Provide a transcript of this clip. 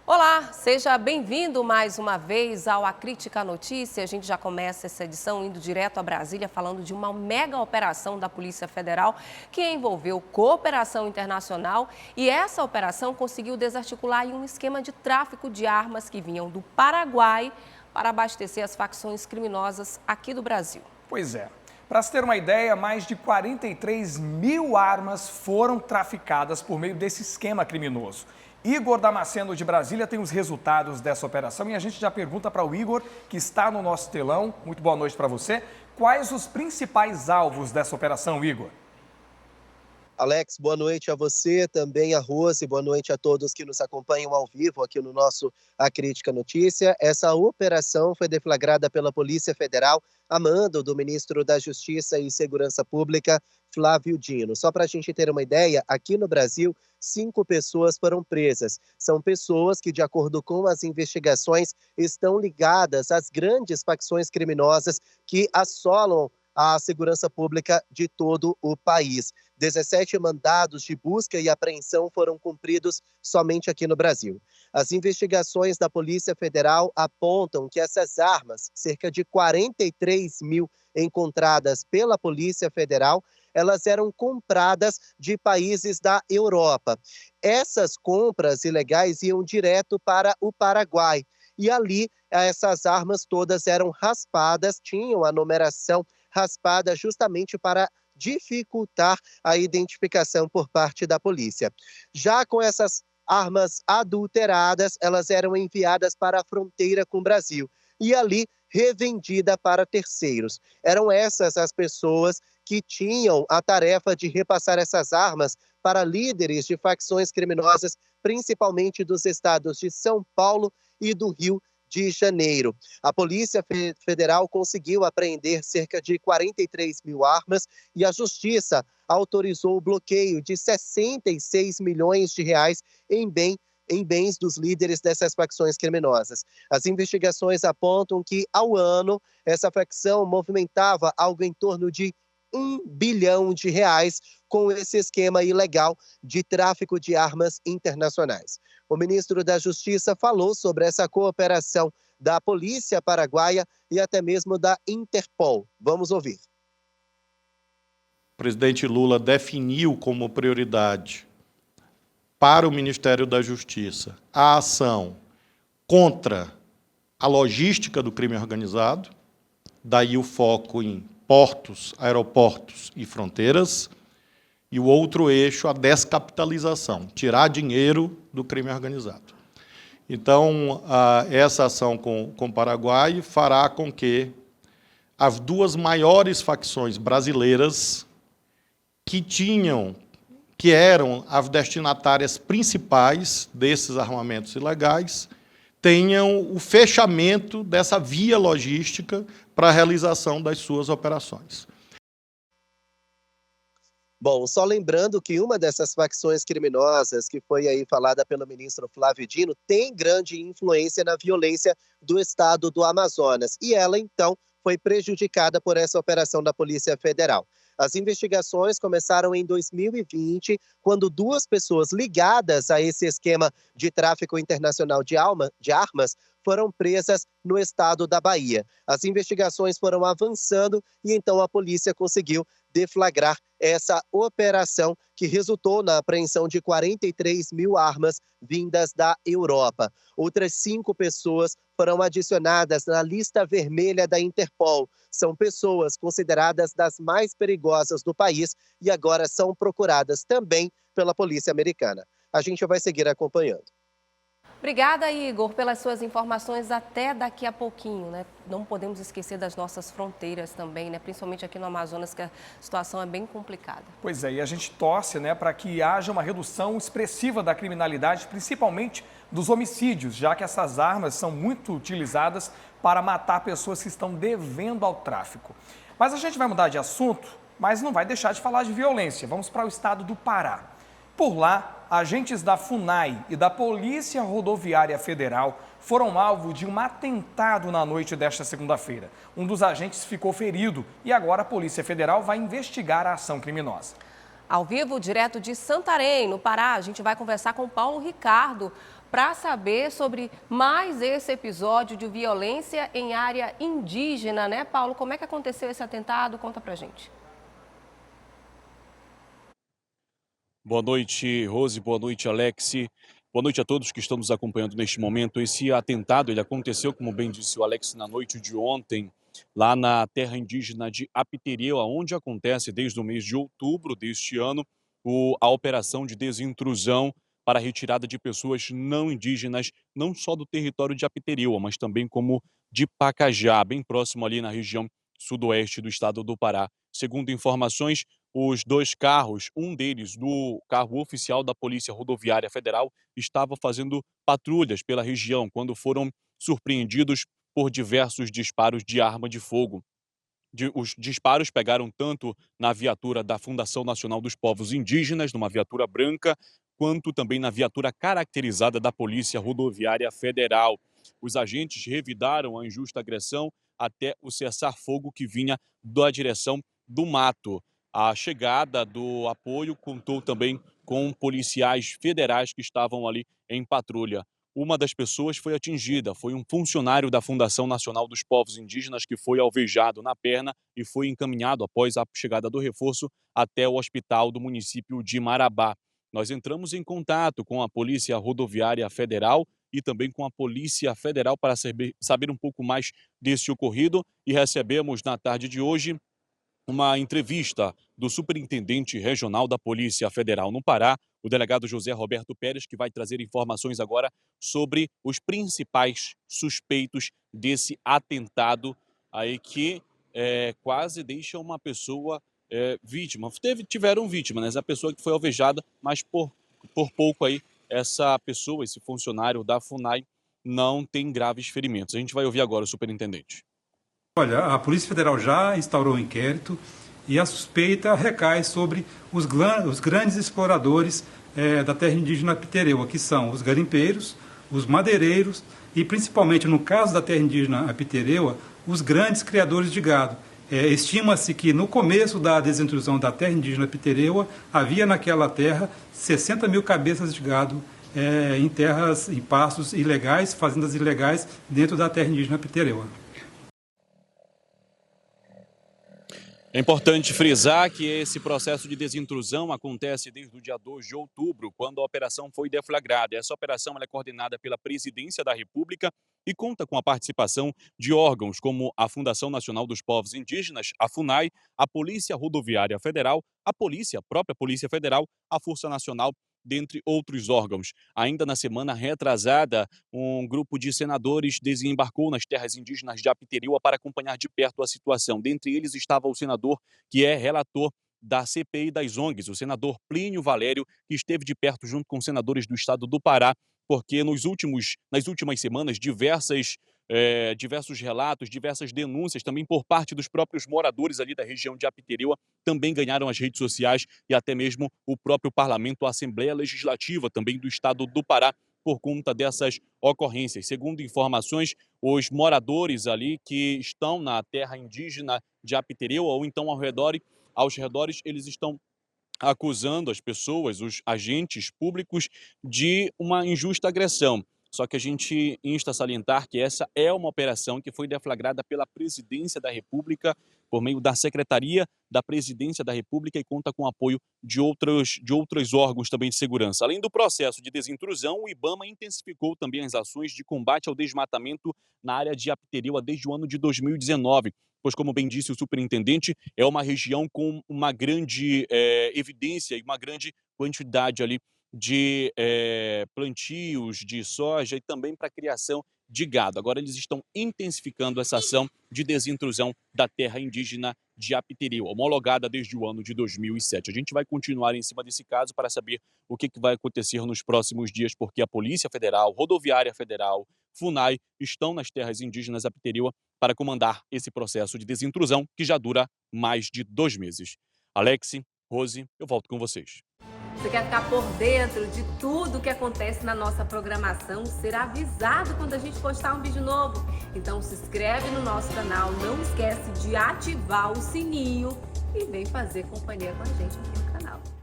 Olá, seja bem-vindo mais uma vez ao A Crítica Notícia. A gente já começa essa edição indo direto a Brasília falando de uma mega operação da Polícia Federal que envolveu cooperação internacional e essa operação conseguiu desarticular um esquema de tráfico de armas que vinham do Paraguai para abastecer as facções criminosas aqui do Brasil. Pois é. Para se ter uma ideia, mais de 43 mil armas foram traficadas por meio desse esquema criminoso. Igor Damasceno de Brasília tem os resultados dessa operação e a gente já pergunta para o Igor, que está no nosso telão. Muito boa noite para você. Quais os principais alvos dessa operação, Igor? Alex, boa noite a você, também a Rose, boa noite a todos que nos acompanham ao vivo aqui no nosso A Crítica Notícia. Essa operação foi deflagrada pela Polícia Federal a mando do ministro da Justiça e Segurança Pública, Flávio Dino. Só para a gente ter uma ideia, aqui no Brasil, 5 pessoas foram presas. São pessoas que, de acordo com as investigações, estão ligadas às grandes facções criminosas que assolam a segurança pública de todo o país. 17 mandados de busca e apreensão foram cumpridos somente aqui no Brasil. As investigações da Polícia Federal apontam que essas armas, cerca de 43 mil encontradas pela Polícia Federal, elas eram compradas de países da Europa. Essas compras ilegais iam direto para o Paraguai. E ali, essas armas todas eram raspadas, tinham a numeração raspada justamente para dificultar a identificação por parte da polícia. Já com essas armas adulteradas, elas eram enviadas para a fronteira com o Brasil e ali revendida para terceiros. Eram essas as pessoas que tinham a tarefa de repassar essas armas para líderes de facções criminosas, principalmente dos estados de São Paulo e do Rio de Janeiro. A Polícia Federal conseguiu apreender cerca de 43 mil armas e a Justiça autorizou o bloqueio de 66 milhões de reais em bens dos líderes dessas facções criminosas. As investigações apontam que, ao ano, essa facção movimentava algo em torno de R$ 1 bilhão com esse esquema ilegal de tráfico de armas internacionais. O ministro da Justiça falou sobre essa cooperação da Polícia Paraguaia e até mesmo da Interpol. Vamos ouvir. O presidente Lula definiu como prioridade para o Ministério da Justiça a ação contra a logística do crime organizado, daí o foco em portos, aeroportos e fronteiras, e o outro eixo, a descapitalização, tirar dinheiro do crime organizado. Então, essa ação com o Paraguai fará com que as duas maiores facções brasileiras que eram as destinatárias principais desses armamentos ilegais, tenham o fechamento dessa via logística para a realização das suas operações. Bom, só lembrando que uma dessas facções criminosas que foi aí falada pelo ministro Flávio Dino tem grande influência na violência do estado do Amazonas e ela, então, foi prejudicada por essa operação da Polícia Federal. As investigações começaram em 2020, quando 2 pessoas ligadas a esse esquema de tráfico internacional de armas foram presas no estado da Bahia. As investigações foram avançando e então a polícia conseguiu deflagrar essa operação que resultou na apreensão de 43 mil armas vindas da Europa. Outras 5 pessoas foram adicionadas na lista vermelha da Interpol. São pessoas consideradas das mais perigosas do país e agora são procuradas também pela polícia americana. A gente vai seguir acompanhando. Obrigada, Igor, pelas suas informações. Até daqui a pouquinho, né? Não podemos esquecer das nossas fronteiras também, né? Principalmente aqui no Amazonas, que a situação é bem complicada. Pois é, e a gente torce, né, para que haja uma redução expressiva da criminalidade, principalmente dos homicídios, já que essas armas são muito utilizadas para matar pessoas que estão devendo ao tráfico. Mas a gente vai mudar de assunto, mas não vai deixar de falar de violência. Vamos para o estado do Pará. Por lá, agentes da FUNAI e da Polícia Rodoviária Federal foram alvo de um atentado na noite desta segunda-feira. Um dos agentes ficou ferido e agora a Polícia Federal vai investigar a ação criminosa. Ao vivo, direto de Santarém, no Pará, a gente vai conversar com Paulo Ricardo para saber sobre mais esse episódio de violência em área indígena, né, Paulo? Como é que aconteceu esse atentado? Conta pra gente. Boa noite, Rose. Boa noite, Alex. Boa noite a todos que estão nos acompanhando neste momento. Esse atentado ele aconteceu, como bem disse o Alex, na noite de ontem, lá na terra indígena de Apitereu, onde acontece desde o mês de outubro deste ano a operação de desintrusão para a retirada de pessoas não indígenas, não só do território de Apitereu, mas também como de Pacajá, bem próximo ali na região sudoeste do estado do Pará. Segundo informações, os dois carros, um deles do carro oficial da Polícia Rodoviária Federal, estava fazendo patrulhas pela região quando foram surpreendidos por diversos disparos de arma de fogo. Os disparos pegaram tanto na viatura da Fundação Nacional dos Povos Indígenas, numa viatura branca, quanto também na viatura caracterizada da Polícia Rodoviária Federal. Os agentes revidaram a injusta agressão até o cessar-fogo que vinha da direção do mato. A chegada do apoio contou também com policiais federais que estavam ali em patrulha. Uma das pessoas foi atingida, foi um funcionário da Fundação Nacional dos Povos Indígenas que foi alvejado na perna e foi encaminhado após a chegada do reforço até o hospital do município de Marabá. Nós entramos em contato com a Polícia Rodoviária Federal e também com a Polícia Federal para saber um pouco mais desse ocorrido e recebemos na tarde de hoje uma entrevista do superintendente regional da Polícia Federal no Pará, o delegado José Roberto Pérez, que vai trazer informações agora sobre os principais suspeitos desse atentado aí que quase deixa uma pessoa vítima. Tiveram vítima, né? A pessoa que foi alvejada, mas por pouco aí essa pessoa, esse funcionário da FUNAI, não tem graves ferimentos. A gente vai ouvir agora o superintendente. Olha, a Polícia Federal já instaurou um inquérito e a suspeita recai sobre os grandes exploradores da terra indígena Apitereu, que são os garimpeiros, os madeireiros e, principalmente no caso da terra indígena Apitereu, os grandes criadores de gado. Estima-se que no começo da desintrusão da terra indígena Apitereu havia naquela terra 60 mil cabeças de gado em terras, em pastos ilegais, fazendas ilegais dentro da terra indígena Apitereu. É importante frisar que esse processo de desintrusão acontece desde o dia 2 de outubro, quando a operação foi deflagrada. Essa operação é coordenada pela Presidência da República e conta com a participação de órgãos como a Fundação Nacional dos Povos Indígenas, a FUNAI, a Polícia Rodoviária Federal, a própria Polícia Federal, a Força Nacional, dentre outros órgãos. Ainda na semana retrasada, um grupo de senadores desembarcou nas terras indígenas de Apitereu para acompanhar de perto a situação. Dentre eles estava o senador que é relator da CPI das ONGs, o senador Plínio Valério, que esteve de perto junto com senadores do estado do Pará, porque nas últimas semanas diversos relatos, diversas denúncias também por parte dos próprios moradores ali da região de Apitereu também ganharam as redes sociais e até mesmo o próprio parlamento, a Assembleia Legislativa também do estado do Pará por conta dessas ocorrências. Segundo informações, os moradores ali que estão na terra indígena de Apitereu ou então aos redores, eles estão acusando as pessoas, os agentes públicos, de uma injusta agressão. Só que a gente insta a salientar que essa é uma operação que foi deflagrada pela Presidência da República, por meio da Secretaria da Presidência da República e conta com o apoio de outros órgãos também de segurança. Além do processo de desintrusão, o IBAMA intensificou também as ações de combate ao desmatamento na área de Apitereu desde o ano de 2019. Pois, como bem disse o superintendente, é uma região com uma grande evidência e uma grande quantidade ali de plantios de soja e também para a criação de gado. Agora eles estão intensificando essa ação de desintrusão da terra indígena de Apitereu, homologada desde o ano de 2007. A gente vai continuar em cima desse caso para saber o que vai acontecer nos próximos dias, porque a Polícia Federal, Rodoviária Federal, FUNAI estão nas terras indígenas Apitereu para comandar esse processo de desintrusão que já dura mais de 2 meses. Alex, Rose, eu volto com vocês. Você quer ficar por dentro de tudo que acontece na nossa programação, ser avisado quando a gente postar um vídeo novo? Então se inscreve no nosso canal, não esquece de ativar o sininho e vem fazer companhia com a gente aqui no canal.